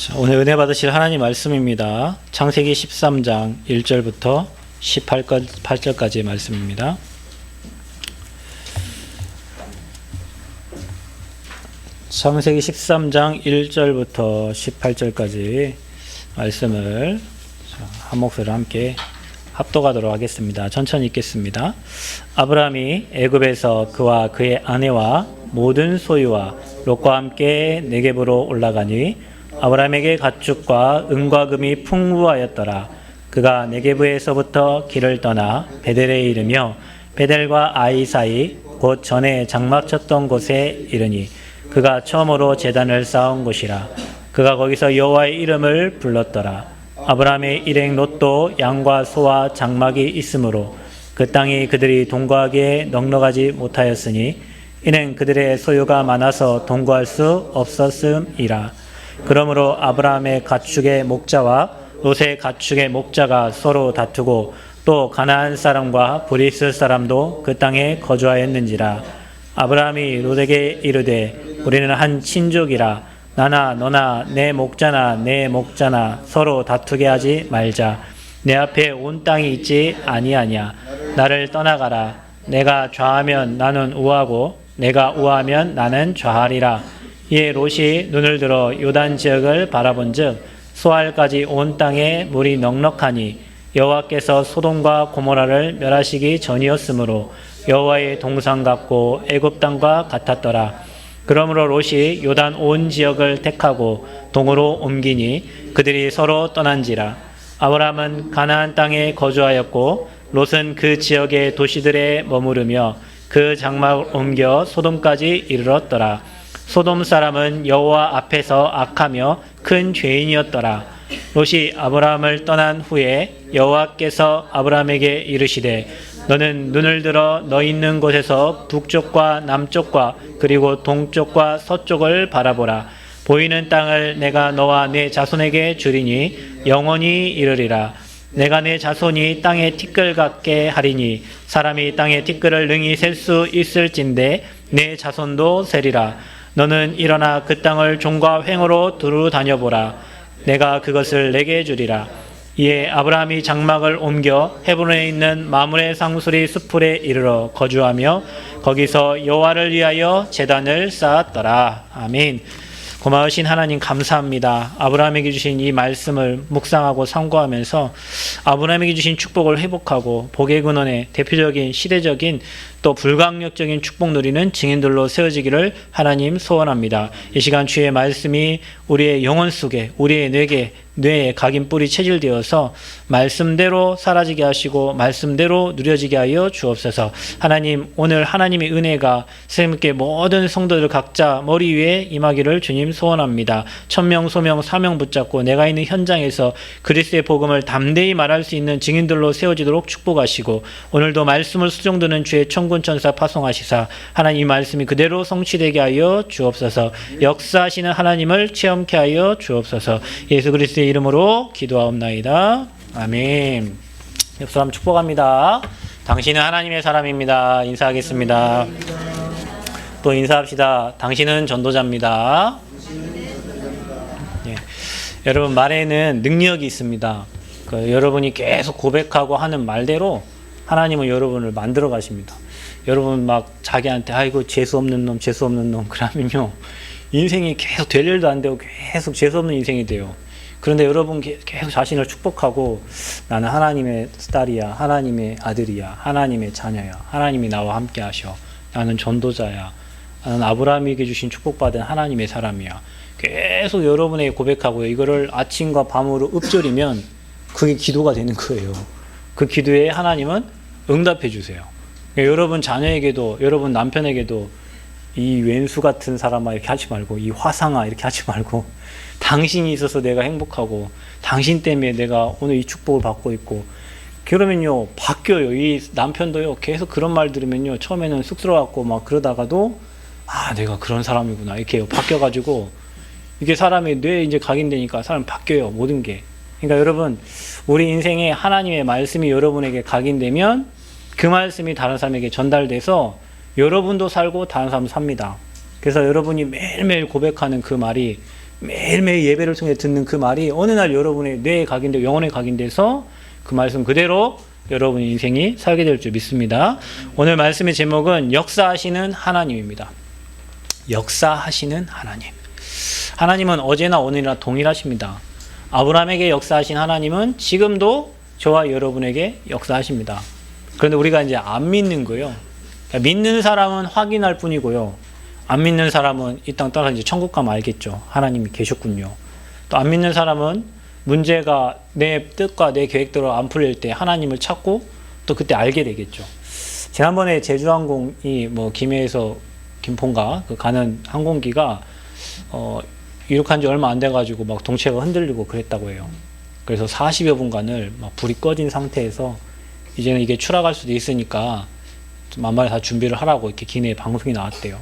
자, 오늘 은혜 받으실 하나님 말씀입니다. 창세기 13장 1절부터 18절까지의 말씀입니다. 창세기 13장 1절부터 18절까지 말씀을 한 목소리로 함께 합독하도록 하겠습니다. 천천히 읽겠습니다. 아브라함이 애굽에서 그와 그의 아내와 모든 소유와 롯과 함께 네겝으로 올라가니 아브라함에게 가축과 은과 금이 풍부하였더라. 그가 네겝에서부터 길을 떠나 베델에 이르며 베델과 아이 사이 곧 전에 장막 쳤던 곳에 이르니 그가 처음으로 제단을 쌓은 곳이라. 그가 거기서 여호와의 이름을 불렀더라. 아브라함의 일행 롯도 양과 소와 장막이 있으므로 그 땅이 그들이 동거하기에 넉넉하지 못하였으니 이는 그들의 소유가 많아서 동거할 수 없었음이라. 그러므로 아브라함의 가축의 목자와 롯의 가축의 목자가 서로 다투고 또 가나안 사람과 브리스 사람도 그 땅에 거주하였는지라. 아브라함이 롯에게 이르되 우리는 한 친족이라 나나 너나 내 목자나 내 목자나 서로 다투게 하지 말자. 내 앞에 온 땅이 있지 아니하냐. 나를 떠나가라. 내가 좌하면 나는 우하고 내가 우하면 나는 좌하리라. 이에 롯이 눈을 들어 요단 지역을 바라본즉 소알까지 온 땅에 물이 넉넉하니 여호와께서 소돔과 고모라를 멸하시기 전이었으므로 여호와의 동상 같고 애굽 땅과 같았더라. 그러므로 롯이 요단 온 지역을 택하고 동으로 옮기니 그들이 서로 떠난지라. 아브라함은 가나안 땅에 거주하였고 롯은 그 지역의 도시들에 머무르며 그 장막을 옮겨 소돔까지 이르렀더라. 소돔 사람은 여호와 앞에서 악하며 큰 죄인이었더라. 롯이 아브라함을 떠난 후에 여호와께서 아브라함에게 이르시되 너는 눈을 들어 너 있는 곳에서 북쪽과 남쪽과 그리고 동쪽과 서쪽을 바라보라. 보이는 땅을 내가 너와 내 자손에게 주리니 영원히 이르리라. 내가 내 자손이 땅에 티끌 같게 하리니 사람이 땅에 티끌을 능히 셀 수 있을진데 내 자손도 세리라. 너는 일어나 그 땅을 종과 횡으로 두루 다녀보라. 내가 그것을 내게 주리라. 이에 아브라함이 장막을 옮겨 헤브론에 있는 마므레 상수리 숲풀에 이르러 거주하며 거기서 여호와를 위하여 제단을 쌓았더라. 아멘. 고마우신 하나님 감사합니다. 아브라함에게 주신 이 말씀을 묵상하고 상고하면서 아브라함에게 주신 축복을 회복하고 복의 근원의 대표적인 시대적인 또 불강력적인 축복 누리는 증인들로 세워지기를 하나님 소원합니다. 이 시간 주의 말씀이 우리의 영혼 속에 우리의 뇌에 각인 뿌리 체질되어서 말씀대로 사라지게 하시고 말씀대로 누려지게 하여 주옵소서. 하나님 오늘 하나님의 은혜가 선생님께 모든 성도들 각자 머리 위에 임하기를 주님 소원합니다. 천명 소명 사명 붙잡고 내가 있는 현장에서 그리스도의 복음을 담대히 말할 수 있는 증인들로 세워지도록 축복하시고 오늘도 말씀을 수종드는 주의 천군 천사 파송하시사 하나님 이 말씀이 그대로 성취되게 하여 주옵소서. 역사하시는 하나님을 체험케 하여 주옵소서. 예수 그리스도의 이름으로 기도하옵나이다. 아멘. 옆 사람 축복합니다. 당신은 하나님의 사람입니다. 인사하겠습니다. 또 인사합시다. 당신은 전도자입니다. 예. 여러분 말에는 능력이 있습니다. 여러분이 계속 고백하고 하는 말대로 하나님은 여러분을 만들어 가십니다. 여러분 막 자기한테 아이고 재수 없는 놈 그러면요 인생이 계속 될 일도 안 되고 계속 재수 없는 인생이 돼요. 그런데 여러분 계속 자신을 축복하고 나는 하나님의 딸이야, 하나님의 아들이야, 하나님의 자녀야, 하나님이 나와 함께 하셔, 나는 전도자야, 나는 아브라함에게 주신 축복받은 하나님의 사람이야. 계속 여러분에게 고백하고요. 이거를 아침과 밤으로 읊조리면 그게 기도가 되는 거예요. 그 기도에 하나님은 응답해 주세요. 그러니까 여러분 자녀에게도 여러분 남편에게도 이 왼수 같은 사람아 이렇게 하지 말고 이 화상아 이렇게 하지 말고 당신이 있어서 내가 행복하고 당신 때문에 내가 오늘 이 축복을 받고 있고 그러면요 바뀌어요. 이 남편도요 계속 그런 말 들으면요 처음에는 쑥스러워갖고 막 그러다가도 아 내가 그런 사람이구나 이렇게 바뀌어가지고 이게 사람의 뇌에 이제 각인되니까 사람 바뀌어요 모든 게. 그러니까 여러분 우리 인생에 하나님의 말씀이 여러분에게 각인되면 그 말씀이 다른 사람에게 전달돼서 여러분도 살고 다른 사람도 삽니다. 그래서 여러분이 매일매일 고백하는 그 말이 매일매일 예배를 통해 듣는 그 말이 어느 날 여러분의 뇌에 각인되고 영혼에 각인돼서 그 말씀 그대로 여러분의 인생이 살게 될 줄 믿습니다. 오늘 말씀의 제목은 역사하시는 하나님입니다. 역사하시는 하나님. 하나님은 어제나 오늘이나 동일하십니다. 아브라함에게 역사하신 하나님은 지금도 저와 여러분에게 역사하십니다. 그런데 우리가 이제 안 믿는 거예요. 믿는 사람은 확인할 뿐이고요. 안 믿는 사람은 이 땅 떠나서 이제 천국 가면 알겠죠. 하나님이 계셨군요. 또 안 믿는 사람은 문제가 내 뜻과 내 계획대로 안 풀릴 때 하나님을 찾고 또 그때 알게 되겠죠. 지난번에 제주항공이 뭐 김해에서 김포인가 그 가는 항공기가 이륙한 지 얼마 안 돼가지고 막 동체가 흔들리고 그랬다고 해요. 그래서 40여 분간을 막 불이 꺼진 상태에서 이제는 이게 추락할 수도 있으니까 만반에 다 준비를 하라고 이렇게 기내에 방송이 나왔대요.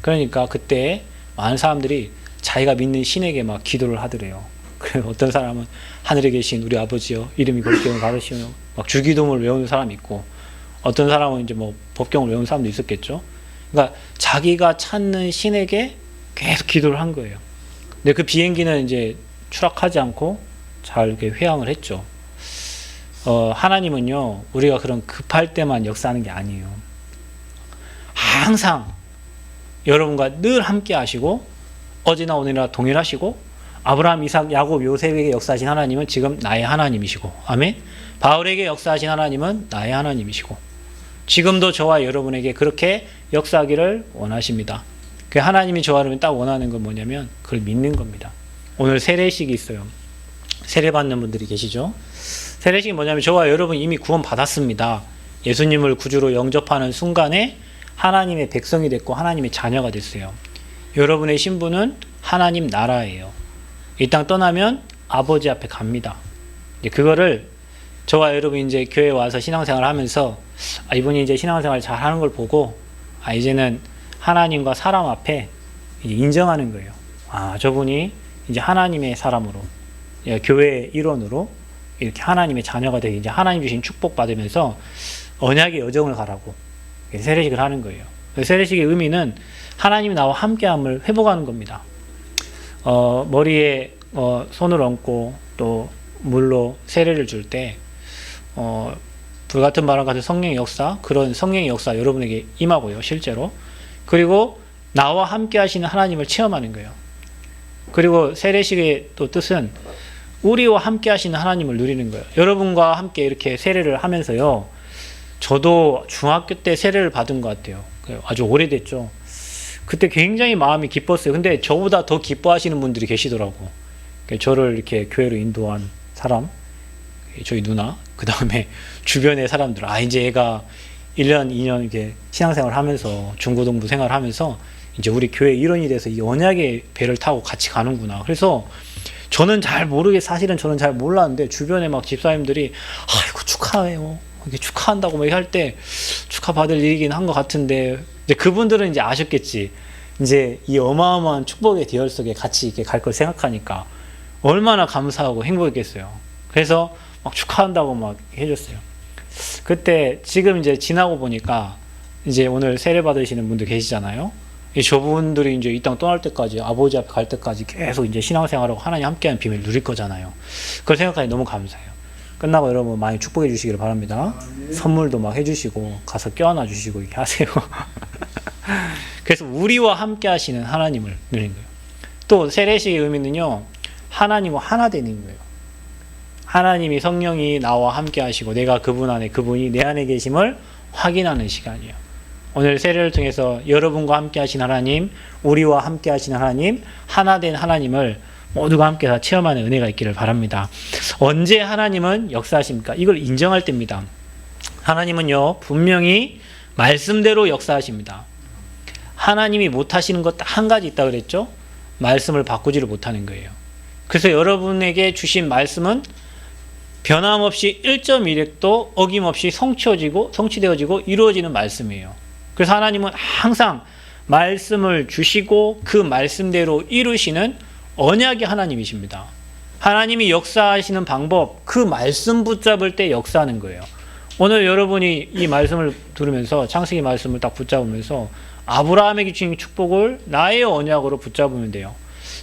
그러니까 그때 많은 사람들이 자기가 믿는 신에게 막 기도를 하더래요. 그래서 어떤 사람은 하늘에 계신 우리 아버지여 이름이 거룩히 받으시며 막 주기도문을 외우는 사람이 있고 어떤 사람은 이제 뭐 법경을 외우는 사람도 있었겠죠. 그러니까 자기가 찾는 신에게 계속 기도를 한 거예요. 근데 그 비행기는 이제 추락하지 않고 잘 이렇게 회항을 했죠. 하나님은요, 우리가 그런 급할 때만 역사하는 게 아니에요. 항상 여러분과 늘 함께 하시고 어제나 오늘이나 동일하시고 아브라함, 이삭, 야곱, 요셉에게 역사하신 하나님은 지금 나의 하나님이시고 아멘. 바울에게 역사하신 하나님은 나의 하나님이시고 지금도 저와 여러분에게 그렇게 역사하기를 원하십니다. 그 하나님이 저와 여러분이 딱 원하는 건 뭐냐면 그걸 믿는 겁니다. 오늘 세례식이 있어요. 세례 받는 분들이 계시죠? 세례식이 뭐냐면 저와 여러분 이미 구원 받았습니다. 예수님을 구주로 영접하는 순간에 하나님의 백성이 됐고 하나님의 자녀가 됐어요. 여러분의 신분은 하나님 나라예요. 이 땅 떠나면 아버지 앞에 갑니다. 그거를 저와 여러분이 이제 교회에 와서 신앙생활을 하면서 이분이 이제 신앙생활 잘 하는 걸 보고 이제는 하나님과 사람 앞에 이제 인정하는 거예요. 저분이 이제 하나님의 사람으로 교회의 일원으로 이렇게 하나님의 자녀가 되게 이제 하나님 주신 축복 받으면서 언약의 여정을 가라고 세례식을 하는 거예요. 세례식의 의미는 하나님이 나와 함께함을 회복하는 겁니다. 머리에 손을 얹고 또 물로 세례를 줄 때 불같은 바람 같은 성령의 역사, 그런 성령의 역사 여러분에게 임하고요, 실제로. 그리고 나와 함께 하시는 하나님을 체험하는 거예요. 그리고 세례식의 또 뜻은 우리와 함께 하시는 하나님을 누리는 거예요. 여러분과 함께 이렇게 세례를 하면서요, 저도 중학교 때 세례를 받은 것 같아요. 아주 오래됐죠. 그때 굉장히 마음이 기뻤어요. 근데 저보다 더 기뻐하시는 분들이 계시더라고. 저를 이렇게 교회로 인도한 사람, 저희 누나, 그 다음에 주변의 사람들, 이제 얘가 1년, 2년 이렇게 신앙생활 하면서 중고등부 생활을 하면서 이제 우리 교회 일원이 돼서 이 언약의 배를 타고 같이 가는구나. 그래서 저는 사실은 저는 잘 몰랐는데 주변에 막 집사님들이 이거 축하해요. 이렇게 축하한다고 막 할 때 축하받을 일이긴 한 것 같은데 이제 그분들은 이제 아셨겠지. 이제 이 어마어마한 축복의 대열 속에 같이 이렇게 갈 걸 생각하니까 얼마나 감사하고 행복했겠어요. 그래서 막 축하한다고 막 해줬어요. 그때 지금 이제 지나고 보니까 이제 오늘 세례 받으시는 분들 계시잖아요. 저분들이 이제 이 땅 떠날 때까지 아버지 앞에 갈 때까지 계속 이제 신앙생활하고 하나님 함께하는 비밀을 누릴 거잖아요. 그걸 생각하니 너무 감사해요. 끝나고 여러분 많이 축복해 주시기를 바랍니다. 선물도 막 해주시고 가서 껴안아 주시고 이렇게 하세요. 그래서 우리와 함께 하시는 하나님을 누리는 거예요. 또 세례식의 의미는요, 하나님과 하나 되는 거예요. 하나님이 성령이 나와 함께 하시고 내가 그분 안에, 그분이 내 안에 계심을 확인하는 시간이에요. 오늘 세례를 통해서 여러분과 함께 하신 하나님, 우리와 함께 하신 하나님, 하나 된 하나님을 모두가 함께 다 체험하는 은혜가 있기를 바랍니다. 언제 하나님은 역사하십니까? 이걸 인정할 때입니다. 하나님은요, 분명히 말씀대로 역사하십니다. 하나님이 못하시는 것 딱 한 가지 있다고 그랬죠? 말씀을 바꾸지를 못하는 거예요. 그래서 여러분에게 주신 말씀은 변함없이 1.1획도 어김없이 성취되어지고 이루어지는 말씀이에요. 그래서 하나님은 항상 말씀을 주시고 그 말씀대로 이루시는 언약의 하나님이십니다. 하나님이 역사하시는 방법, 그 말씀 붙잡을 때 역사하는 거예요. 오늘 여러분이 이 말씀을 들으면서 창세기 말씀을 딱 붙잡으면서 아브라함에게 주신 축복을 나의 언약으로 붙잡으면 돼요.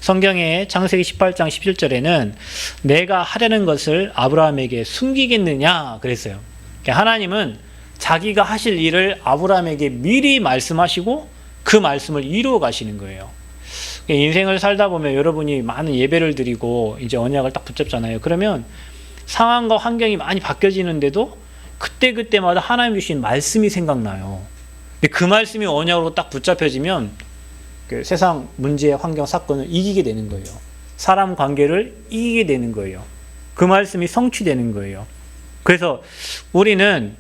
성경의 창세기 18장 17절에는 내가 하려는 것을 아브라함에게 숨기겠느냐 그랬어요. 하나님은 자기가 하실 일을 아브라함에게 미리 말씀하시고 그 말씀을 이루어 가시는 거예요. 인생을 살다 보면 여러분이 많은 예배를 드리고 이제 언약을 딱 붙잡잖아요. 그러면 상황과 환경이 많이 바뀌어지는데도 그때그때마다 하나님 주신 말씀이 생각나요. 근데 그 말씀이 언약으로 딱 붙잡혀지면 그 세상 문제, 환경, 사건을 이기게 되는 거예요. 사람 관계를 이기게 되는 거예요. 그 말씀이 성취되는 거예요. 그래서 우리는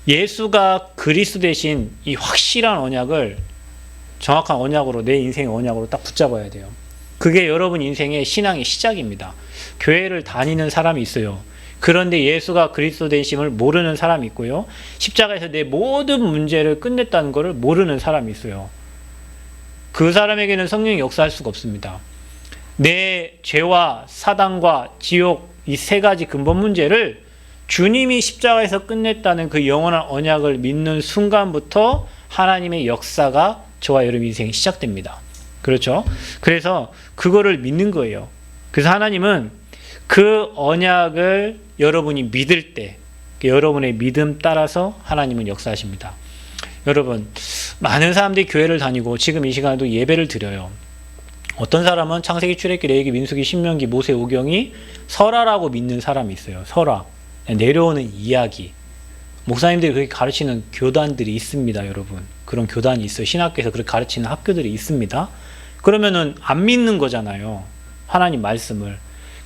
예수가 그리스도 대신 이 확실한 언약을 정확한 언약으로 내 인생의 언약으로 딱 붙잡아야 돼요. 그게 여러분 인생의 신앙의 시작입니다. 교회를 다니는 사람이 있어요. 그런데 예수가 그리스도 되심을 모르는 사람이 있고요. 십자가에서 내 모든 문제를 끝냈다는 것을 모르는 사람이 있어요. 그 사람에게는 성령이 역사할 수가 없습니다. 내 죄와 사단과 지옥 이 세 가지 근본 문제를 주님이 십자가에서 끝냈다는 그 영원한 언약을 믿는 순간부터 하나님의 역사가 저와 여러분 인생이 시작됩니다. 그렇죠? 그래서 그거를 믿는 거예요. 그래서 하나님은 그 언약을 여러분이 믿을 때 여러분의 믿음 따라서 하나님은 역사하십니다. 여러분 많은 사람들이 교회를 다니고 지금 이 시간에도 예배를 드려요. 어떤 사람은 창세기, 출애굽기, 레위기, 민수기, 신명기, 모세, 오경이 설화라고 믿는 사람이 있어요. 설화. 내려오는 이야기. 목사님들이 그렇게 가르치는 교단들이 있습니다, 여러분. 그런 교단이 있어요. 신학교에서 그렇게 가르치는 학교들이 있습니다. 그러면은 안 믿는 거잖아요. 하나님 말씀을.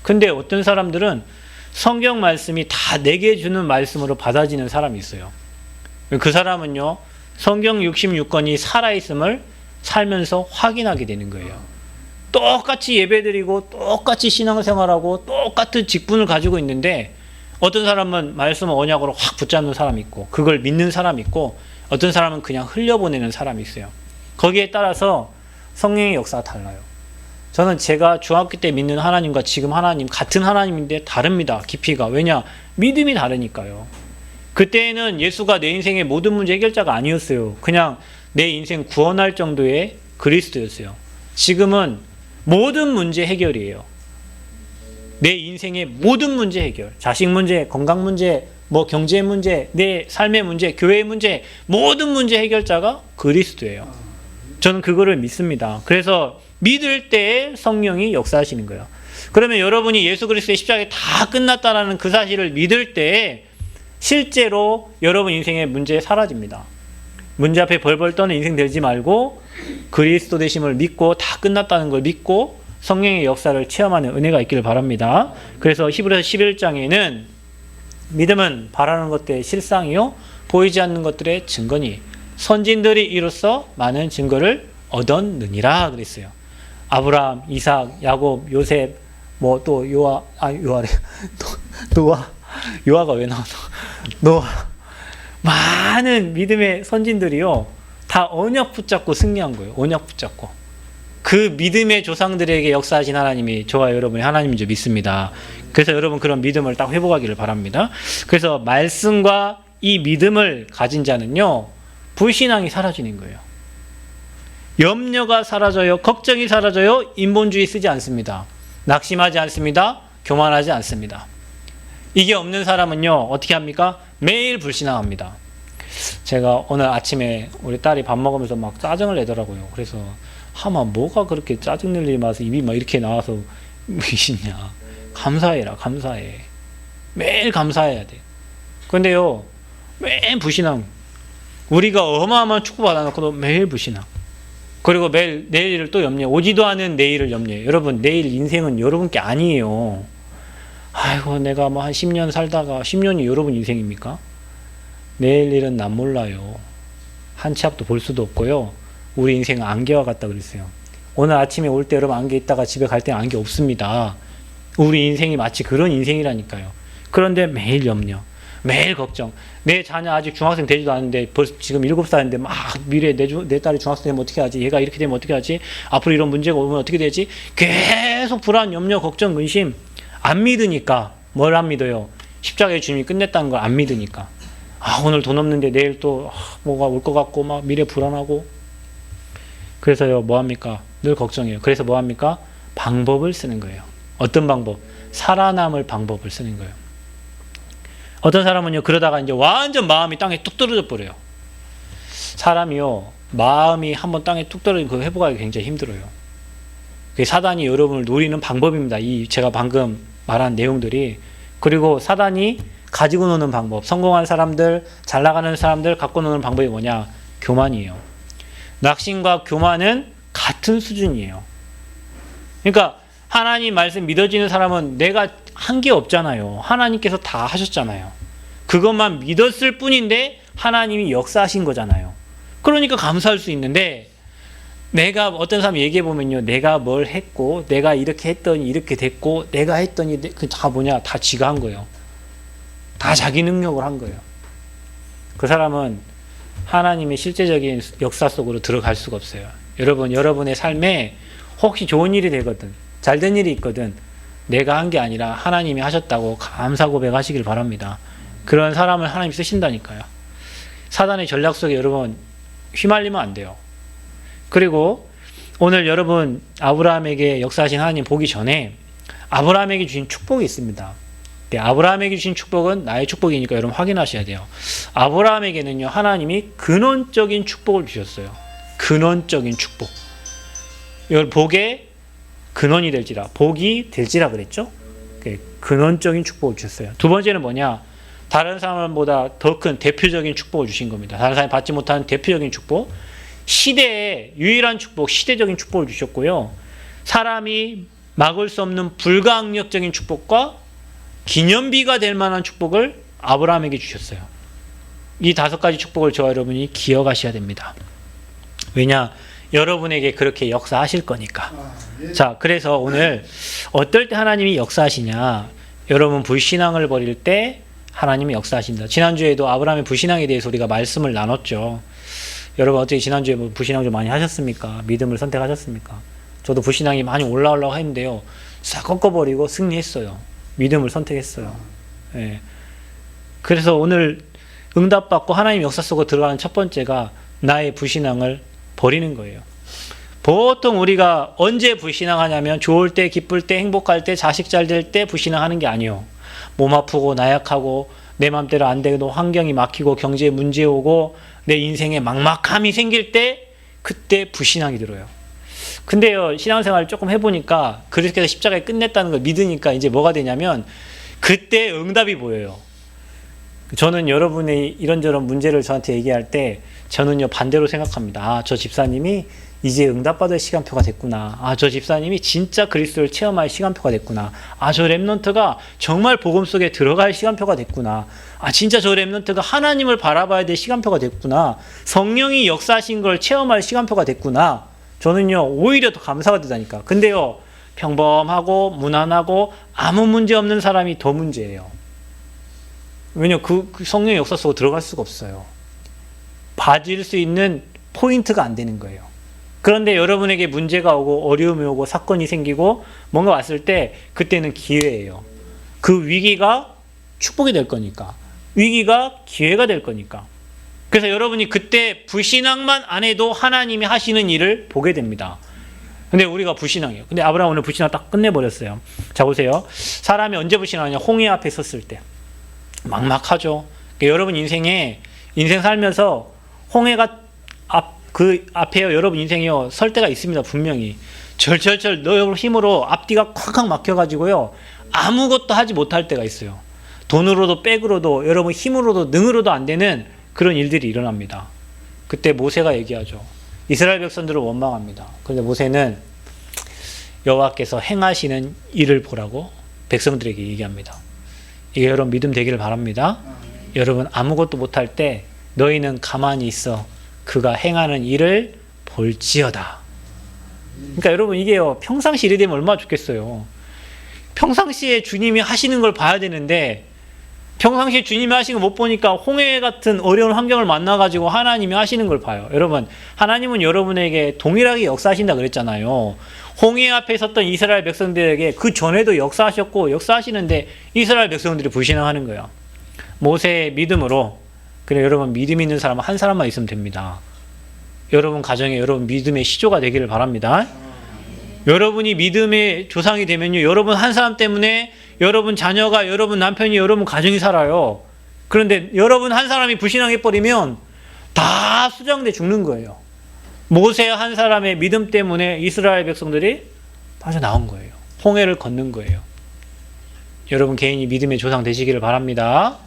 근데 어떤 사람들은 성경 말씀이 다 내게 주는 말씀으로 받아지는 사람이 있어요. 그 사람은요, 성경 66권이 살아있음을 살면서 확인하게 되는 거예요. 똑같이 예배드리고 똑같이 신앙생활하고 똑같은 직분을 가지고 있는데 어떤 사람은 말씀을 언약으로 확 붙잡는 사람이 있고 그걸 믿는 사람이 있고 어떤 사람은 그냥 흘려보내는 사람이 있어요. 거기에 따라서 성령의 역사가 달라요. 저는 제가 중학교 때 믿는 하나님과 지금 하나님 같은 하나님인데 다릅니다. 깊이가. 왜냐? 믿음이 다르니까요. 그때는 예수가 내 인생의 모든 문제 해결자가 아니었어요. 그냥 내 인생 구원할 정도의 그리스도였어요. 지금은 모든 문제 해결이에요. 내 인생의 모든 문제 해결. 자식 문제, 건강 문제, 뭐 경제 문제, 내 삶의 문제, 교회의 문제, 모든 문제 해결자가 그리스도예요. 저는 그거를 믿습니다. 그래서 믿을 때에 성령이 역사하시는 거예요. 그러면 여러분이 예수 그리스도의 십자가에 다 끝났다라는 그 사실을 믿을 때에 실제로 여러분 인생의 문제 사라집니다. 문제 앞에 벌벌 떠는 인생 되지 말고 그리스도 되심을 믿고 다 끝났다는 걸 믿고 성령의 역사를 체험하는 은혜가 있기를 바랍니다. 그래서 히브리서 11장에는 믿음은 바라는 것들의 실상이요 보이지 않는 것들의 증거니 선진들이 이로써 많은 증거를 얻었느니라 그랬어요. 아브라함, 이삭, 야곱, 요셉, 뭐 또 요아가 왜 나왔어? 노아. 많은 믿음의 선진들이요 다 언약 붙잡고 승리한 거예요. 언약 붙잡고. 그 믿음의 조상들에게 역사하신 하나님이 저와 여러분의 하나님인 줄 믿습니다. 그래서 여러분 그런 믿음을 딱 회복하기를 바랍니다. 그래서 말씀과 이 믿음을 가진 자는요 불신앙이 사라지는 거예요. 염려가 사라져요. 걱정이 사라져요. 인본주의 쓰지 않습니다. 낙심하지 않습니다. 교만하지 않습니다. 이게 없는 사람은요 어떻게 합니까? 매일 불신앙합니다. 제가 오늘 아침에 우리 딸이 밥 먹으면서 막 짜증을 내더라고요. 그래서 하마 뭐가 그렇게 짜증낼 일이 많아서 입이 막 이렇게 나와서 미시냐. 감사해라. 감사해. 매일 감사해야 돼. 근데요 매일 불신앙. 우리가 어마어마한 축복 받아놓고도 매일 불신앙. 그리고 매일 내일을 또 염려. 오지도 않은 내일을 염려해요. 여러분 내일 인생은 여러분께 아니에요. 아이고 내가 뭐 한 10년 살다가 10년이 여러분 인생입니까? 내일 일은 난 몰라요. 한 치 앞도 볼 수도 없고요. 우리 인생은 안개와 같다 그랬어요. 오늘 아침에 올 때 여러분 안개 있다가 집에 갈 때는 안개 없습니다. 우리 인생이 마치 그런 인생이라니까요. 그런데 매일 염려, 매일 걱정. 내 자녀 아직 중학생 되지도 않은데 벌써 지금 7살인데 막 미래에 내 딸이 중학생 되면 어떻게 하지? 얘가 이렇게 되면 어떻게 하지? 앞으로 이런 문제가 오면 어떻게 되지? 계속 불안, 염려, 걱정, 근심. 안 믿으니까 뭘 안 믿어요? 십자가의 주님이 끝냈다는 걸 안 믿으니까. 아 오늘 돈 없는데 내일 또 뭐가 올 것 같고 막 미래 불안하고. 그래서요 뭐합니까? 늘 걱정해요. 그래서 뭐합니까? 방법을 쓰는 거예요. 어떤 방법? 살아남을 방법을 쓰는 거예요. 어떤 사람은요, 그러다가 이제 완전 마음이 땅에 뚝 떨어져 버려요. 사람이요, 마음이 한번 땅에 뚝 떨어지면 그거 회복하기 굉장히 힘들어요. 그게 사단이 여러분을 노리는 방법입니다. 이 제가 방금 말한 내용들이. 그리고 사단이 가지고 노는 방법, 성공한 사람들, 잘 나가는 사람들 갖고 노는 방법이 뭐냐? 교만이에요. 낙심과 교만은 같은 수준이에요. 그러니까 하나님 말씀 믿어지는 사람은 내가 한 게 없잖아요. 하나님께서 다 하셨잖아요. 그것만 믿었을 뿐인데 하나님이 역사하신 거잖아요. 그러니까 감사할 수 있는데, 내가 어떤 사람 얘기해 보면요, 내가 뭘 했고 내가 이렇게 했더니 이렇게 됐고 내가 했더니 그 다 뭐냐? 다 지가 한 거예요. 다 자기 능력을 한 거예요. 그 사람은 하나님의 실제적인 역사 속으로 들어갈 수가 없어요. 여러분, 여러분의 삶에 혹시 좋은 일이 되거든, 잘된 일이 있거든, 내가 한 게 아니라 하나님이 하셨다고 감사 고백하시길 바랍니다. 그런 사람을 하나님이 쓰신다니까요. 사단의 전략 속에 여러분 휘말리면 안 돼요. 그리고 오늘 여러분 아브라함에게 역사하신 하나님 보기 전에 아브라함에게 주신 축복이 있습니다. 네, 아브라함에게 주신 축복은 나의 축복이니까 여러분 확인하셔야 돼요. 아브라함에게는요, 하나님이 근원적인 축복을 주셨어요. 근원적인 축복. 이걸 복의 근원이 될지라, 복이 될지라 그랬죠? 근원적인 축복을 주셨어요. 두 번째는 뭐냐? 다른 사람보다 더 큰 대표적인 축복을 주신 겁니다. 다른 사람이 받지 못하는 대표적인 축복, 시대의 유일한 축복, 시대적인 축복을 주셨고요. 사람이 막을 수 없는 불가항력적인 축복과 기념비가 될 만한 축복을 아브라함에게 주셨어요. 이 5가지 축복을 저와 여러분이 기억하셔야 됩니다. 왜냐? 여러분에게 그렇게 역사하실 거니까. 자, 그래서 오늘 어떨 때 하나님이 역사하시냐? 여러분 불신앙을 버릴 때 하나님이 역사하신다. 지난주에도 아브라함의 불신앙에 대해서 우리가 말씀을 나눴죠. 여러분 어떻게 지난주에 뭐 불신앙 좀 많이 하셨습니까? 믿음을 선택하셨습니까? 저도 불신앙이 많이 올라오려고 했는데요, 싹 꺾어버리고 승리했어요. 믿음을 선택했어요. 예. 그래서 오늘 응답받고 하나님 역사 속으로 들어가는 첫 번째가 나의 불신앙을 버리는 거예요. 보통 우리가 언제 불신앙하냐면 좋을 때, 기쁠 때, 행복할 때, 자식 잘 될 때 불신앙하는 게 아니에요. 몸 아프고 나약하고 내 맘대로 안 되고 환경이 막히고 경제에 문제 오고 내 인생에 막막함이 생길 때, 그때 불신앙이 들어요. 근데요, 신앙생활을 조금 해보니까 그렇게 해서 십자가에 끝냈다는 걸 믿으니까 이제 뭐가 되냐면 그때 응답이 보여요. 저는 여러분의 이런저런 문제를 저한테 얘기할 때 저는요 반대로 생각합니다. 아, 저 집사님이 이제 응답받을 시간표가 됐구나. 아, 저 집사님이 진짜 그리스도를 체험할 시간표가 됐구나. 아, 저 렘넌트가 정말 복음 속에 들어갈 시간표가 됐구나. 아, 진짜 저 렘넌트가 하나님을 바라봐야 될 시간표가 됐구나. 성령이 역사하신 걸 체험할 시간표가 됐구나. 저는요 오히려 더 감사가 되다니까. 근데요, 평범하고 무난하고 아무 문제 없는 사람이 더 문제예요. 왜냐면 그 성령의 역사 속으로 들어갈 수가 없어요. 봐줄 수 있는 포인트가 안 되는 거예요. 그런데 여러분에게 문제가 오고 어려움이 오고 사건이 생기고 뭔가 왔을 때 그때는 기회예요. 그 위기가 축복이 될 거니까. 위기가 기회가 될 거니까. 그래서 여러분이 그때 불신앙만 안 해도 하나님이 하시는 일을 보게 됩니다. 근데 우리가 불신앙이에요. 근데 아브라함 오늘 불신앙 딱 끝내버렸어요. 자, 보세요. 사람이 언제 불신앙하냐? 홍해 앞에 섰을 때. 막막하죠. 그러니까 여러분 인생 살면서 홍해가 그 앞에요. 여러분 인생이요 설 때가 있습니다. 분명히 절절절 너 힘으로 앞뒤가 콱콱 막혀가지고요 아무것도 하지 못할 때가 있어요. 돈으로도 백으로도 여러분 힘으로도 능으로도 안 되는 그런 일들이 일어납니다. 그때 모세가 얘기하죠. 이스라엘 백성들을 원망합니다. 그런데 모세는 여호와께서 행하시는 일을 보라고 백성들에게 얘기합니다. 이게 여러분 믿음 되기를 바랍니다. 여러분 아무것도 못할 때 너희는 가만히 있어 그가 행하는 일을 볼지어다. 그러니까 여러분 이게요 평상시 일이 되면 얼마나 좋겠어요. 평상시에 주님이 하시는 걸 봐야 되는데 평상시에 주님이 하시는 걸 못 보니까 홍해 같은 어려운 환경을 만나가지고 하나님이 하시는 걸 봐요. 여러분 하나님은 여러분에게 동일하게 역사하신다 그랬잖아요. 홍해 앞에 섰던 이스라엘 백성들에게 그 전에도 역사하셨고 역사하시는데 이스라엘 백성들이 불신앙하는 거예요. 모세의 믿음으로. 그래 여러분 믿음 있는 사람은 한 사람만 있으면 됩니다. 여러분 가정에 여러분 믿음의 시조가 되기를 바랍니다. 여러분이 믿음의 조상이 되면요, 여러분 한 사람 때문에 여러분 자녀가, 여러분 남편이, 여러분 가정이 살아요. 그런데 여러분 한 사람이 불신앙해버리면 다 수정돼 죽는 거예요. 모세 한 사람의 믿음 때문에 이스라엘 백성들이 빠져나온 거예요. 홍해를 걷는 거예요. 여러분 개인이 믿음의 조상 되시기를 바랍니다.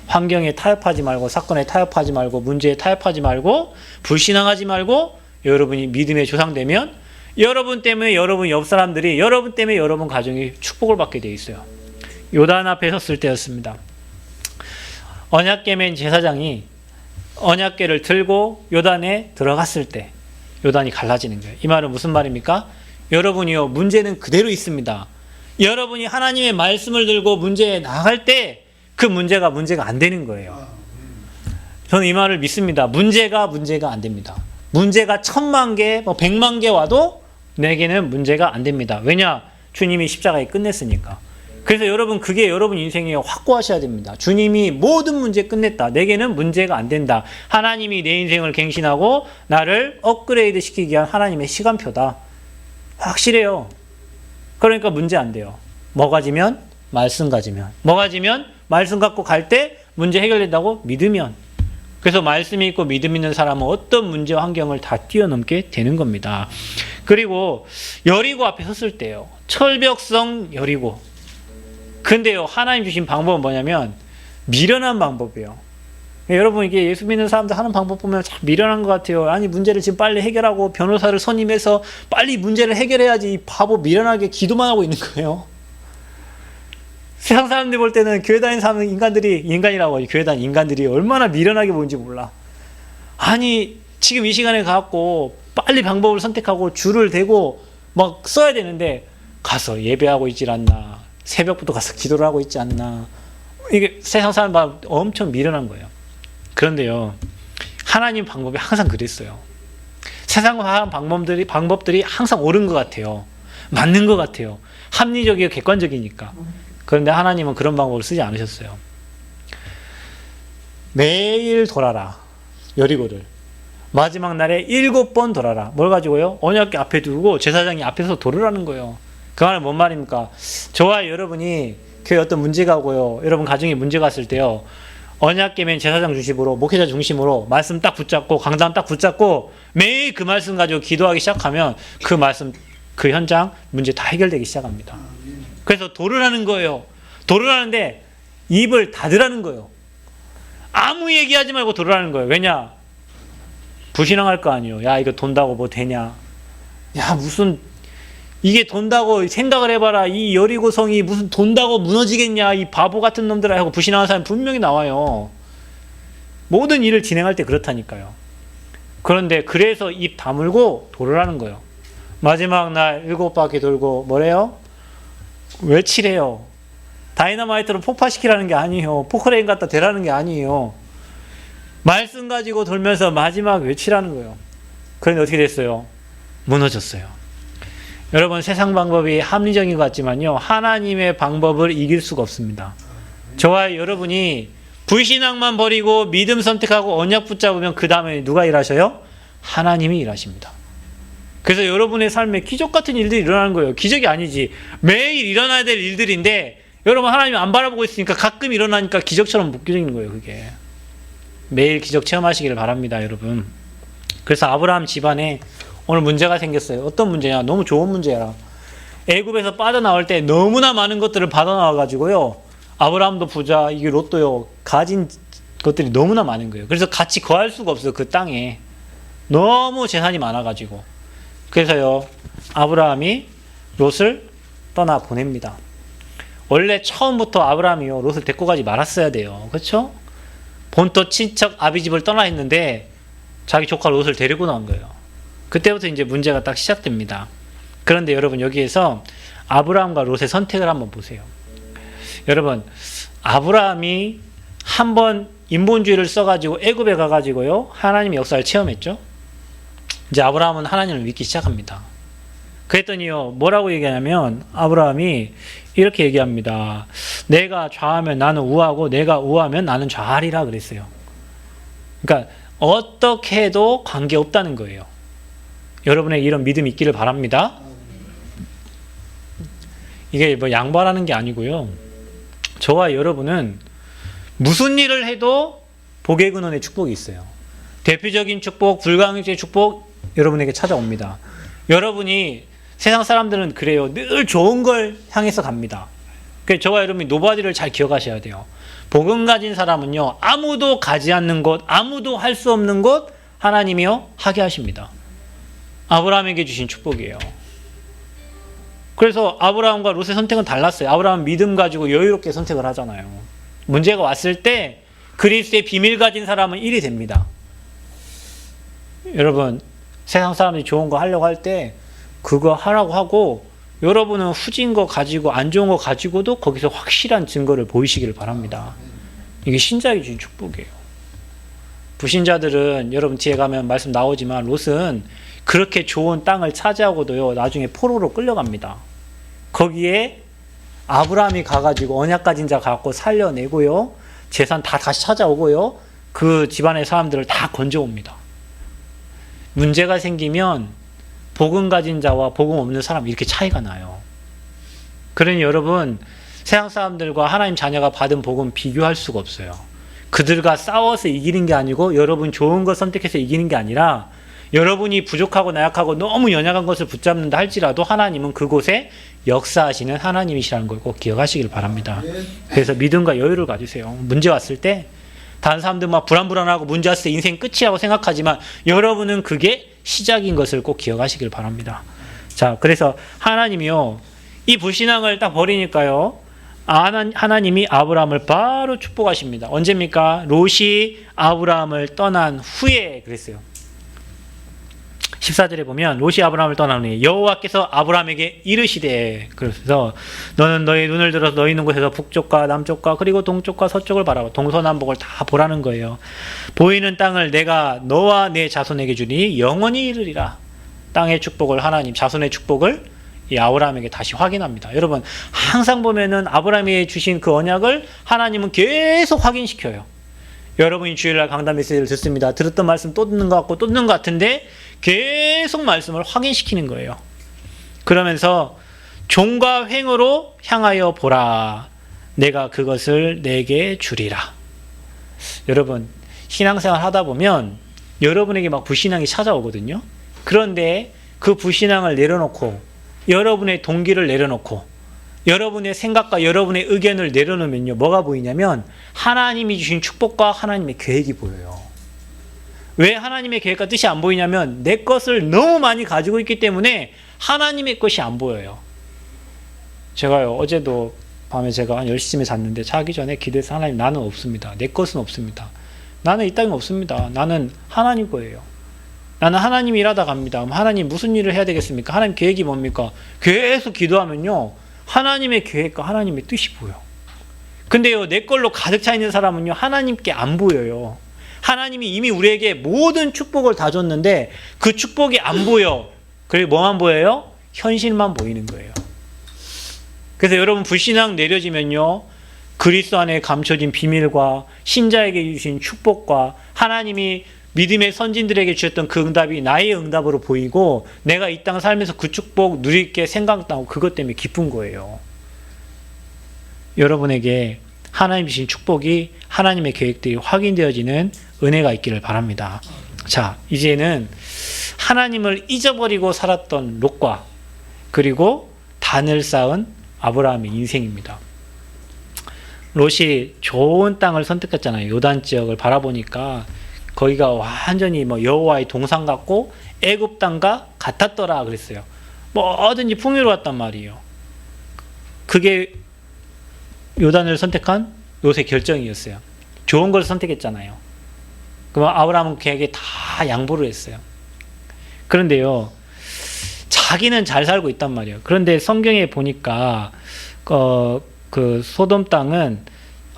환경에 타협하지 말고, 사건에 타협하지 말고, 문제에 타협하지 말고, 불신앙하지 말고, 여러분이 믿음의 조상 되면 여러분 때문에 여러분 옆 사람들이, 여러분 때문에 여러분 가정이 축복을 받게 돼 있어요. 요단 앞에 섰을 때였습니다. 언약궤 맨 제사장이 언약궤를 들고 요단에 들어갔을 때 요단이 갈라지는 거예요. 이 말은 무슨 말입니까? 여러분이요, 문제는 그대로 있습니다. 여러분이 하나님의 말씀을 들고 문제에 나갈 때 그 문제가 안 되는 거예요. 저는 이 말을 믿습니다. 문제가 안 됩니다. 문제가 1000만 개, 100만 개 와도 내게는 문제가 안 됩니다. 왜냐? 주님이 십자가에 끝냈으니까. 그래서 여러분, 그게 여러분 인생에 확고하셔야 됩니다. 주님이 모든 문제 끝냈다. 내게는 문제가 안 된다. 하나님이 내 인생을 갱신하고 나를 업그레이드 시키기 위한 하나님의 시간표다. 확실해요. 그러니까 문제 안 돼요. 뭐 가지면? 말씀 가지면. 뭐 가지면? 말씀 갖고 갈 때 문제 해결된다고 믿으면. 그래서 말씀이 있고 믿음 있는 사람은 어떤 문제와 환경을 다 뛰어넘게 되는 겁니다. 그리고 여리고 앞에 섰을 때요, 철벽성 여리고. 근데요, 하나님 주신 방법은 뭐냐면 미련한 방법이에요. 여러분, 이게 예수 믿는 사람들 하는 방법 보면 참 미련한 것 같아요. 아니, 문제를 지금 빨리 해결하고 변호사를 선임해서 빨리 문제를 해결해야지. 이 바보 미련하게 기도만 하고 있는 거예요. 세상 사람들이 볼 때는 교회 다니는 사람 인간이라고 하죠. 교회 다니는 인간들이 얼마나 미련하게 보는지 몰라. 아니, 지금 이 시간에 가갖고 빨리 방법을 선택하고 줄을 대고 막 써야 되는데 가서 예배하고 있질 않나, 새벽부터 가서 기도를 하고 있지 않나. 이게 세상 사람들 엄청 미련한 거예요. 그런데요, 하나님 방법이 항상 그랬어요. 세상 방법들이 항상 옳은 것 같아요. 맞는 것 같아요. 합리적이고 객관적이니까. 그런데 하나님은 그런 방법을 쓰지 않으셨어요. 매일 돌아라, 여리고를. 마지막 날에 7번 돌아라. 뭘 가지고요? 언약궤 앞에 두고 제사장이 앞에서 돌으라는 거예요. 그 말은 뭔 말입니까? 저와 여러분이 교회 어떤 문제가 오고요, 여러분 가정에 문제가 왔을 때요, 언약궤 맨 제사장 중심으로, 목회자 중심으로 말씀 딱 붙잡고, 강단 딱 붙잡고 매일 그 말씀 가지고 기도하기 시작하면 그 말씀, 그 현장 문제 다 해결되기 시작합니다. 그래서 돌으라는 거예요. 돌으라는데 입을 닫으라는 거예요. 아무 얘기하지 말고 돌으라는 거예요. 왜냐? 불신앙할 거 아니에요. 야, 이거 돈다고 뭐 되냐? 야, 무슨 이게 돈다고 생각을 해봐라. 이 여리고성이 무슨 돈다고 무너지겠냐? 이 바보 같은 놈들아 하고 불신앙하는 사람이 분명히 나와요. 모든 일을 진행할 때 그렇다니까요. 그런데 그래서 입 다물고 돌으라는 거예요. 마지막 날 7바퀴 돌고 뭐래요? 외치래요. 다이너마이트로 폭파시키라는 게 아니에요. 포크레인 갖다 대라는 게 아니에요. 말씀 가지고 돌면서 마지막 외치라는 거예요. 그런데 어떻게 됐어요? 무너졌어요. 여러분, 세상 방법이 합리적인 것 같지만요, 하나님의 방법을 이길 수가 없습니다. 저와 여러분이 불신앙만 버리고 믿음 선택하고 언약 붙잡으면 그 다음에 누가 일하셔요? 하나님이 일하십니다. 그래서 여러분의 삶에 기적 같은 일들이 일어나는 거예요. 기적이 아니지. 매일 일어나야 될 일들인데 여러분 하나님 안 바라보고 있으니까 가끔 일어나니까 기적처럼 묶여지는 거예요. 그게. 매일 기적 체험하시기를 바랍니다, 여러분. 그래서 아브라함 집안에 오늘 문제가 생겼어요. 어떤 문제냐? 너무 좋은 문제야. 애굽에서 빠져나올 때 너무나 많은 것들을 받아나와가지고요, 아브라함도 부자, 이게 롯도요, 가진 것들이 너무나 많은 거예요. 그래서 같이 거할 수가 없어요. 그 땅에 너무 재산이 많아가지고. 그래서요, 아브라함이 롯을 떠나 보냅니다. 원래 처음부터 아브라함이요, 롯을 데리고 가지 말았어야 돼요. 그렇죠? 본토 친척 아비집을 떠나 있는데 자기 조카 롯을 데리고 나온 거예요. 그때부터 이제 문제가 딱 시작됩니다. 그런데 여러분, 여기에서 아브라함과 롯의 선택을 한번 보세요. 여러분, 아브라함이 한번 인본주의를 써가지고 애굽에 가가지고요, 하나님의 역사를 체험했죠. 이제 아브라함은 하나님을 믿기 시작합니다. 그랬더니요, 뭐라고 얘기하냐면 아브라함이 이렇게 얘기합니다. 내가 좌하면 나는 우하고 내가 우하면 나는 좌하리라 그랬어요. 그러니까 어떻게 해도 관계없다는 거예요. 여러분의 이런 믿음이 있기를 바랍니다. 이게 뭐 양보하라는 게 아니고요. 저와 여러분은 무슨 일을 해도 복의 근원의 축복이 있어요. 대표적인 축복, 불가항력의 축복 여러분에게 찾아옵니다. 여러분이 세상 사람들은 그래요. 늘 좋은 걸 향해서 갑니다. 그래서 저와 여러분이 노바디를 잘 기억하셔야 돼요. 복음 가진 사람은요, 아무도 가지 않는 곳, 아무도 할 수 없는 곳 하나님이요 하게 하십니다. 아브라함에게 주신 축복이에요. 그래서 아브라함과 롯의 선택은 달랐어요. 아브라함은 믿음 가지고 여유롭게 선택을 하잖아요. 문제가 왔을 때 그리스도의 비밀 가진 사람은 일이 됩니다. 여러분, 세상 사람들이 좋은 거 하려고 할 때 그거 하라고 하고, 여러분은 후진 거 가지고 안 좋은 거 가지고도 거기서 확실한 증거를 보이시기를 바랍니다. 이게 신자에게 주신 축복이에요. 불신자들은 여러분 뒤에 가면 말씀 나오지만 롯은 그렇게 좋은 땅을 차지하고도요, 나중에 포로로 끌려갑니다. 거기에 아브라함이 가가지고 언약 가진 자 갖고 살려내고요, 재산 다 다시 찾아오고요, 그 집안의 사람들을 다 건져옵니다. 문제가 생기면 복음 가진 자와 복음 없는 사람 이렇게 차이가 나요. 그러니 여러분, 세상 사람들과 하나님 자녀가 받은 복음 비교할 수가 없어요. 그들과 싸워서 이기는 게 아니고 여러분 좋은 것 선택해서 이기는 게 아니라, 여러분이 부족하고 나약하고 너무 연약한 것을 붙잡는다 할지라도 하나님은 그곳에 역사하시는 하나님이시라는 걸 꼭 기억하시길 바랍니다. 그래서 믿음과 여유를 가지세요. 문제 왔을 때 다른 사람들 막 불안불안하고 문제 왔을 때 인생 끝이라고 생각하지만 여러분은 그게 시작인 것을 꼭 기억하시길 바랍니다. 자, 그래서 하나님이요, 이 불신앙을 딱 버리니까요, 하나님이 아브라함을 바로 축복하십니다. 언제입니까? 롯이 아브라함을 떠난 후에 그랬어요. 14절에 보면 롯이 아브라함을 떠난 후에 여호와께서 아브라함에게 이르시되, 그래서 너는 너의 눈을 들어서 너희 있는 곳에서 북쪽과 남쪽과 그리고 동쪽과 서쪽을 바라봐. 동서남북을 다 보라는 거예요. 보이는 땅을 내가 너와 내 자손에게 주니 영원히 이르리라. 땅의 축복을 하나님, 자손의 축복을 이 아브라함에게 다시 확인합니다. 여러분, 항상 보면은 아브라함이 주신 그 언약을 하나님은 계속 확인시켜요. 여러분이 주일날 강단 메시지를 듣습니다. 들었던 말씀 또 듣는 것 같고 또 듣는 것 같은데 계속 말씀을 확인시키는 거예요. 그러면서 종과 횡으로 향하여 보라. 내가 그것을 내게 주리라. 여러분, 신앙생활 하다 보면 여러분에게 막 불신앙이 찾아오거든요. 그런데 그 불신앙을 내려놓고 여러분의 동기를 내려놓고 여러분의 생각과 여러분의 의견을 내려놓으면요, 뭐가 보이냐면 하나님이 주신 축복과 하나님의 계획이 보여요. 왜 하나님의 계획과 뜻이 안 보이냐면 내 것을 너무 많이 가지고 있기 때문에 하나님의 것이 안 보여요. 제가요, 어제도 밤에 제가 한 10시쯤에 잤는데 자기 전에 기도해서 하나님, 나는 없습니다. 내 것은 없습니다. 나는 이 땅에 없습니다. 나는 하나님 거예요. 나는 하나님이 일하다 갑니다. 그럼 하나님 무슨 일을 해야 되겠습니까? 하나님 계획이 뭡니까? 계속 기도하면요, 하나님의 계획과 하나님의 뜻이 보여. 근데요, 내 걸로 가득 차 있는 사람은요, 하나님께 안 보여요. 하나님이 이미 우리에게 모든 축복을 다 줬는데 그 축복이 안 보여. 그리고 뭐만 보여요? 현실만 보이는 거예요. 그래서 여러분, 불신앙 내려지면요, 그리스도 안에 감춰진 비밀과 신자에게 주신 축복과 하나님이 믿음의 선진들에게 주셨던 그 응답이 나의 응답으로 보이고 내가 이 땅 살면서 그 축복 누릴게 생각나고 그것 때문에 기쁜 거예요. 여러분에게 하나님 주신 축복이 하나님의 계획들이 확인되어지는 은혜가 있기를 바랍니다. 자, 이제는 하나님을 잊어버리고 살았던 롯과 그리고 단을 쌓은 아브라함의 인생입니다. 롯이 좋은 땅을 선택했잖아요. 요단 지역을 바라보니까 거기가 완전히 뭐 여호와의 동산 같고 애굽 땅과 같았더라 그랬어요. 뭐든지 풍요로웠단 말이에요. 그게 요단을 선택한 롯의 결정이었어요. 좋은 걸 선택했잖아요. 그럼 아브라함은 그에게 다 양보를 했어요. 그런데요, 자기는 잘 살고 있단 말이에요. 그런데 성경에 보니까 그 소돔 땅은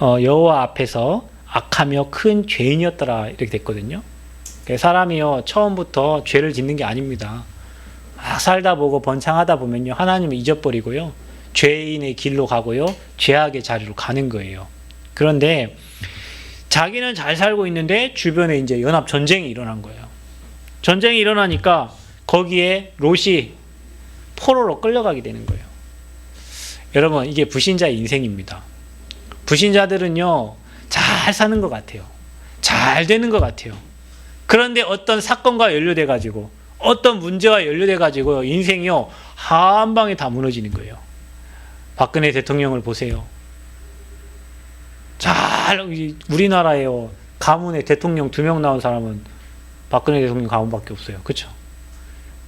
여호와 앞에서 악하며 큰 죄인이었더라 이렇게 됐거든요. 사람이요, 처음부터 죄를 짓는 게 아닙니다. 막 살다 보고 번창하다 보면요, 하나님을 잊어버리고요, 죄인의 길로 가고요, 죄악의 자리로 가는 거예요. 그런데 자기는 잘 살고 있는데 주변에 이제 연합 전쟁이 일어난 거예요. 전쟁이 일어나니까 거기에 롯이 포로로 끌려가게 되는 거예요. 여러분, 이게 불신자의 인생입니다. 불신자들은요, 잘 사는 것 같아요. 잘 되는 것 같아요. 그런데 어떤 사건과 연루돼가지고, 어떤 문제와 연루돼가지고, 인생이요, 한 방에 다 무너지는 거예요. 박근혜 대통령을 보세요. 우리나라에요, 가문에 대통령 2명 나온 사람은 박근혜 대통령 가문밖에 없어요. 그렇죠?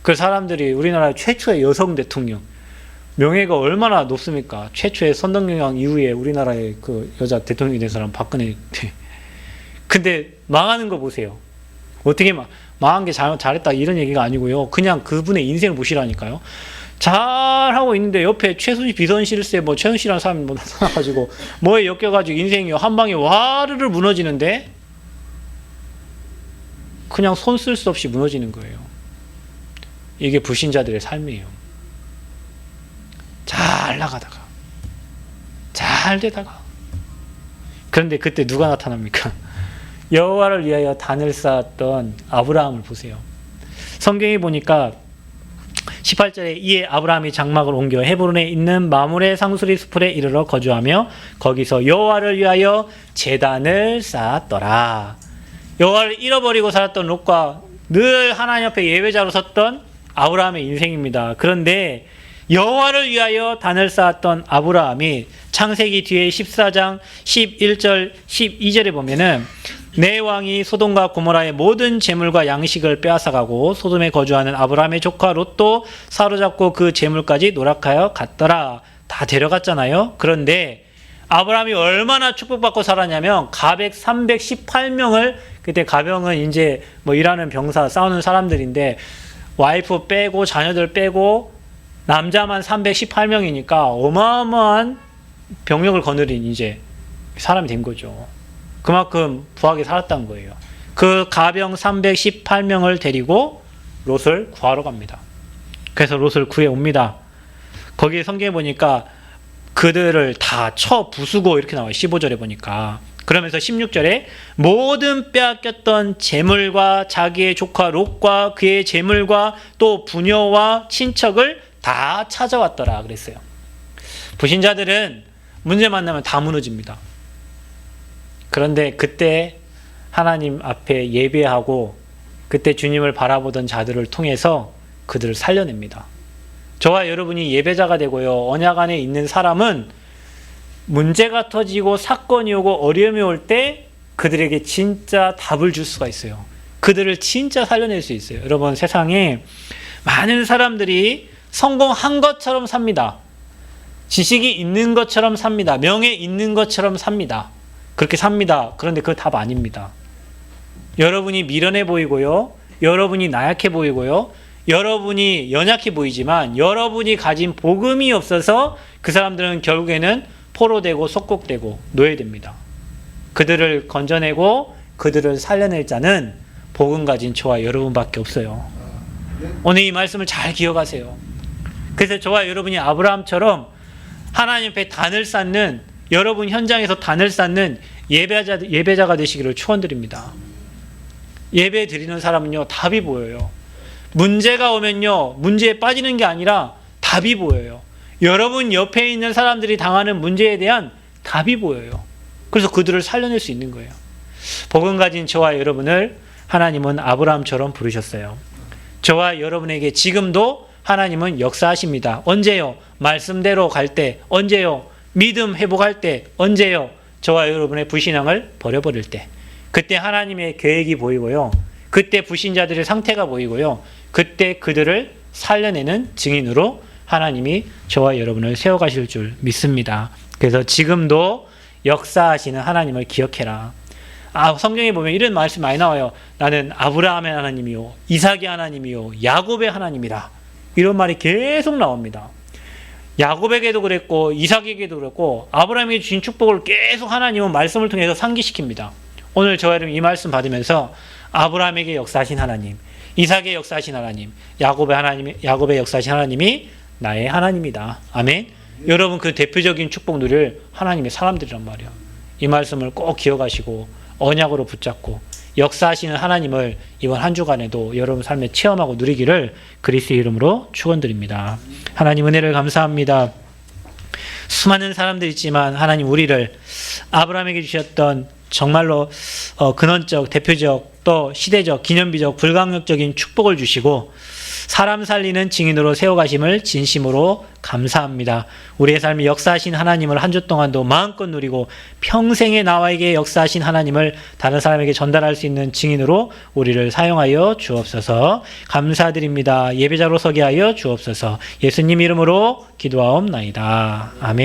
그 사람들이 우리나라 최초의 여성 대통령, 명예가 얼마나 높습니까? 최초의 선덕여왕 이후에 우리나라의 그 여자 대통령이 된 사람 박근혜. 근데 망하는 거 보세요. 어떻게 망한 게 잘했다 이런 얘기가 아니고요. 그냥 그분의 인생을 보시라니까요. 잘하고 있는데 옆에 최순실 비선실세 최순실이라는 사람이 나타나가지고 뭐에 엮여가지고 인생이 한 방에 와르르 무너지는데 그냥 손 쓸 수 없이 무너지는 거예요. 이게 불신자들의 삶이에요. 잘 나가다가 잘 되다가 그런데 그때 누가 나타납니까? 여호와를 위하여 단을 쌓았던 아브라함을 보세요. 성경에 보니까 18절에 이에 아브라함이 장막을 옮겨 헤브론에 있는 마므레 상수리 숲에 이르러 거주하며 거기서 여호와를 위하여 제단을 쌓았더라. 여호와를 잃어버리고 살았던 롯과 늘 하나님 앞에 예배자로 섰던 아브라함의 인생입니다. 그런데 여호와를 위하여 단을 쌓았던 아브라함이 창세기 뒤에 14장 11절 12절에 보면은 내 왕이 소돔과 고모라의 모든 재물과 양식을 빼앗아가고 소돔에 거주하는 아브라함의 조카 롯도 사로잡고 그 재물까지 노력하여 갔더라. 다 데려갔잖아요. 그런데 아브라함이 얼마나 축복받고 살았냐면 가백 318명을, 그때 가병은 이제 일하는 병사 싸우는 사람들인데 와이프 빼고 자녀들 빼고 남자만 318명이니까 어마어마한 병력을 거느린 이제 사람이 된 거죠. 그만큼 부하게 살았다는 거예요. 그 가병 318명을 데리고 롯을 구하러 갑니다. 그래서 롯을 구해 옵니다. 거기에 성경에 보니까 그들을 다 쳐 부수고 이렇게 나와요. 15절에 보니까. 그러면서 16절에 모든 빼앗겼던 재물과 자기의 조카 롯과 그의 재물과 또 부녀와 친척을 다 찾아왔더라 그랬어요. 불신자들은 문제 만나면 다 무너집니다. 그런데 그때 하나님 앞에 예배하고 그때 주님을 바라보던 자들을 통해서 그들을 살려냅니다. 저와 여러분이 예배자가 되고요, 언약 안에 있는 사람은 문제가 터지고 사건이 오고 어려움이 올 때 그들에게 진짜 답을 줄 수가 있어요. 그들을 진짜 살려낼 수 있어요. 여러분, 세상에 많은 사람들이 성공한 것처럼 삽니다. 지식이 있는 것처럼 삽니다. 명예 있는 것처럼 삽니다. 그렇게 삽니다. 그런데 그거 답 아닙니다. 여러분이 미련해 보이고요, 여러분이 나약해 보이고요, 여러분이 연약해 보이지만 여러분이 가진 복음이 없어서 그 사람들은 결국에는 포로되고 속국되고 노예됩니다. 그들을 건져내고 그들을 살려낼 자는 복음 가진 저와 여러분밖에 없어요. 오늘 이 말씀을 잘 기억하세요. 그래서 저와 여러분이 아브라함처럼 하나님 앞에 단을 쌓는, 여러분 현장에서 단을 쌓는 예배자가 되시기를 축원드립니다. 예배 드리는 사람은요, 답이 보여요. 문제가 오면요, 문제에 빠지는 게 아니라 답이 보여요. 여러분 옆에 있는 사람들이 당하는 문제에 대한 답이 보여요. 그래서 그들을 살려낼 수 있는 거예요. 복음 가진 저와 여러분을 하나님은 아브라함처럼 부르셨어요. 저와 여러분에게 지금도 하나님은 역사하십니다. 언제요? 말씀대로 갈 때. 언제요? 믿음 회복할 때. 언제요? 저와 여러분의 불신앙을 버려버릴 때. 그때 하나님의 계획이 보이고요, 그때 불신자들의 상태가 보이고요, 그때 그들을 살려내는 증인으로 하나님이 저와 여러분을 세워가실 줄 믿습니다. 그래서 지금도 역사하시는 하나님을 기억해라. 성경에 보면 이런 말씀 많이 나와요. 나는 아브라함의 하나님이요, 이삭의 하나님이요, 야곱의 하나님이라. 이런 말이 계속 나옵니다. 야곱에게도 그랬고 이삭에게도 그랬고 아브라함에게 주신 축복을 계속 하나님은 말씀을 통해서 상기시킵니다. 오늘 저와 여러분 이 말씀 받으면서 아브라함에게 역사하신 하나님, 이삭의 역사하신 하나님, 야곱의 역사하신 하나님이 나의 하나님이다. 아멘. 여러분 그 대표적인 축복 누릴 하나님의 사람들이란 말이야. 이 말씀을 꼭 기억하시고 언약으로 붙잡고 역사하시는 하나님을 이번 한 주간에도 여러분 삶에 체험하고 누리기를 그리스도의 이름으로 축원드립니다. 하나님 은혜를 감사합니다. 수많은 사람들이 있지만 하나님 우리를 아브라함에게 주셨던 정말로 근원적, 대표적, 또 시대적, 기념비적, 불가항력적인 축복을 주시고 사람 살리는 증인으로 세워가심을 진심으로 감사합니다. 우리의 삶에 역사하신 하나님을 한 주 동안도 마음껏 누리고 평생에 나와에게 역사하신 하나님을 다른 사람에게 전달할 수 있는 증인으로 우리를 사용하여 주옵소서. 감사드립니다. 예배자로 서게 하여 주옵소서. 예수님 이름으로 기도하옵나이다. 아멘.